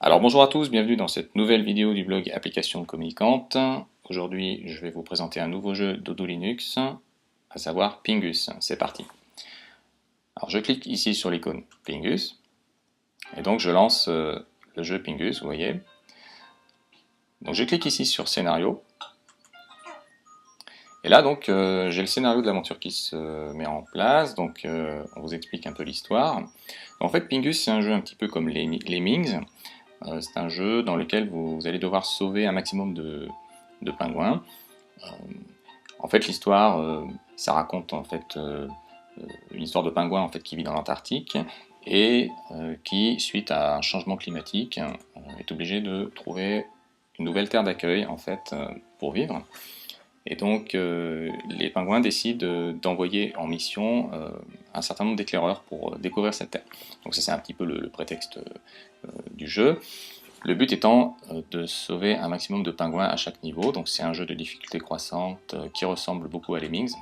Alors bonjour à tous, bienvenue dans cette nouvelle vidéo du blog Applications communicantes. Aujourd'hui je vais vous présenter un nouveau jeu Dodo Linux, à savoir Pingus. C'est parti. Alors je clique ici sur l'icône Pingus, et donc je lance le jeu Pingus, vous voyez. Donc je clique ici sur Scénario, et là donc j'ai le scénario de l'aventure qui se met en place, donc on vous explique un peu l'histoire. En fait Pingus c'est un jeu un petit peu comme Lemmings. C'est un jeu dans lequel vous allez devoir sauver un maximum de pingouins. En fait, l'histoire, ça raconte en fait une histoire de pingouin en fait qui vit dans l'Antarctique et qui, suite à un changement climatique, est obligé de trouver une nouvelle terre d'accueil en fait pour vivre. Et donc, les pingouins décident d'envoyer en mission un certain nombre d'éclaireurs pour découvrir cette terre. Donc ça, c'est un petit peu le prétexte du jeu. Le but étant de sauver un maximum de pingouins à chaque niveau. Donc c'est un jeu de difficulté croissante qui ressemble beaucoup à Lemmings.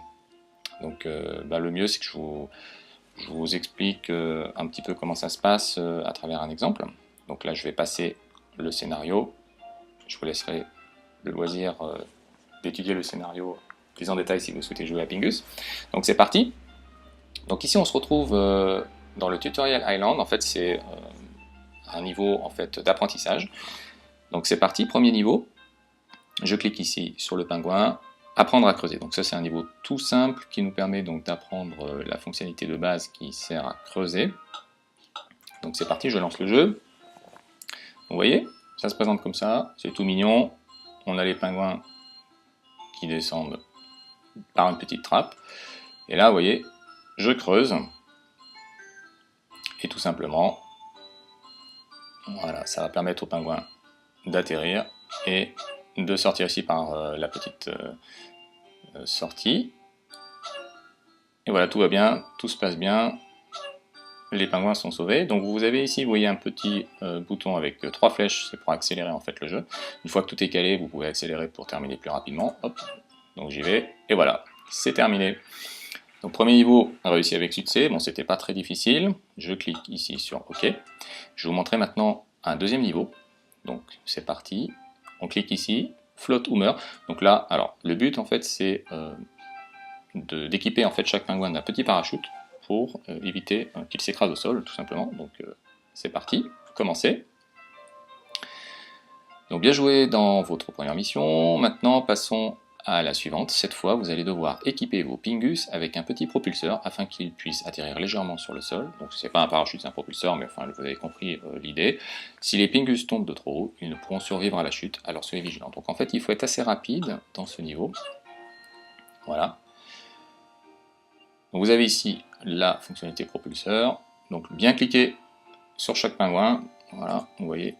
Donc le mieux, c'est que je vous explique un petit peu comment ça se passe à travers un exemple. Donc là, je vais passer le scénario. Je vous laisserai le loisir d'étudier le scénario plus en détail si vous souhaitez jouer à Pingus. Donc c'est parti. Donc ici on se retrouve dans le Tutorial Island. En fait c'est un niveau en fait d'apprentissage. Donc c'est parti, premier niveau. Je clique ici sur le pingouin, apprendre à creuser. Donc ça c'est un niveau tout simple qui nous permet donc d'apprendre la fonctionnalité de base qui sert à creuser. Donc c'est parti, je lance le jeu. Vous voyez, ça se présente comme ça, c'est tout mignon. On a les pingouins qui descendent par une petite trappe. Et là, vous voyez, je creuse. Et tout simplement, voilà, ça va permettre aux pingouins d'atterrir et de sortir ici par la petite sortie. Et voilà, tout va bien, tout se passe bien. Les pingouins sont sauvés. Donc vous avez ici, vous voyez un petit bouton avec 3 flèches, c'est pour accélérer en fait le jeu. Une fois que tout est calé, vous pouvez accélérer pour terminer plus rapidement. Hop. Donc j'y vais, et voilà, c'est terminé. Donc premier niveau réussi avec succès, bon c'était pas très difficile, je clique ici sur OK. Je vais vous montrer maintenant un deuxième niveau, donc c'est parti, on clique ici, flotte ou meurt. Donc là, alors le but en fait c'est d'équiper en fait chaque pingouin d'un petit parachute pour éviter qu'il s'écrase au sol tout simplement. Donc c'est parti, commencez. Donc bien joué dans votre première mission, maintenant passons à la suivante. Cette fois, vous allez devoir équiper vos Pingus avec un petit propulseur afin qu'ils puissent atterrir légèrement sur le sol. Donc c'est pas un parachute, c'est un propulseur, mais enfin vous avez compris l'idée. Si les Pingus tombent de trop haut, ils ne pourront survivre à la chute, alors soyez vigilants. Donc en fait, il faut être assez rapide dans ce niveau. Voilà. Donc vous avez ici la fonctionnalité propulseur. Donc bien cliquer sur chaque pingouin. Voilà, vous voyez.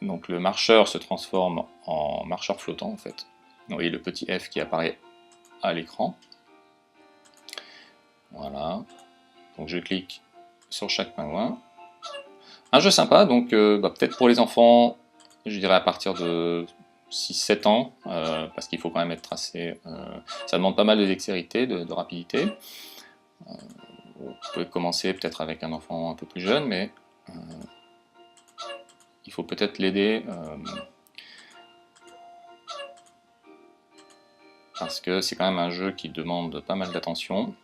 Donc le marcheur se transforme en marcheur flottant en fait. Vous voyez le petit F qui apparaît à l'écran. Voilà. Donc je clique sur chaque pingouin. Un jeu sympa, donc peut-être pour les enfants, je dirais à partir de 6-7 ans, parce qu'il faut quand même être assez... ça demande pas mal de dextérité, de rapidité. Vous pouvez commencer peut-être avec un enfant un peu plus jeune, mais il faut peut-être l'aider... parce que c'est quand même un jeu qui demande pas mal d'attention.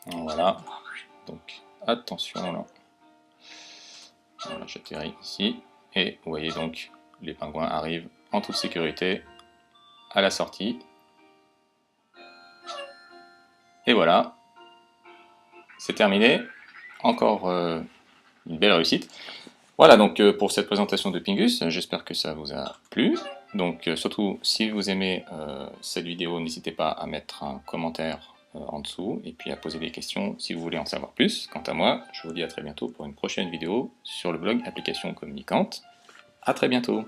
Voilà, donc attention là. Voilà, j'atterris ici, et vous voyez donc les pingouins arrivent en toute sécurité à la sortie. Et voilà, c'est terminé. Encore une belle réussite. Voilà donc pour cette présentation de Pingus, j'espère que ça vous a plu. Donc surtout, si vous aimez cette vidéo, n'hésitez pas à mettre un commentaire en dessous et puis à poser des questions si vous voulez en savoir plus. Quant à moi, je vous dis à très bientôt pour une prochaine vidéo sur le blog Applications communicantes. À très bientôt.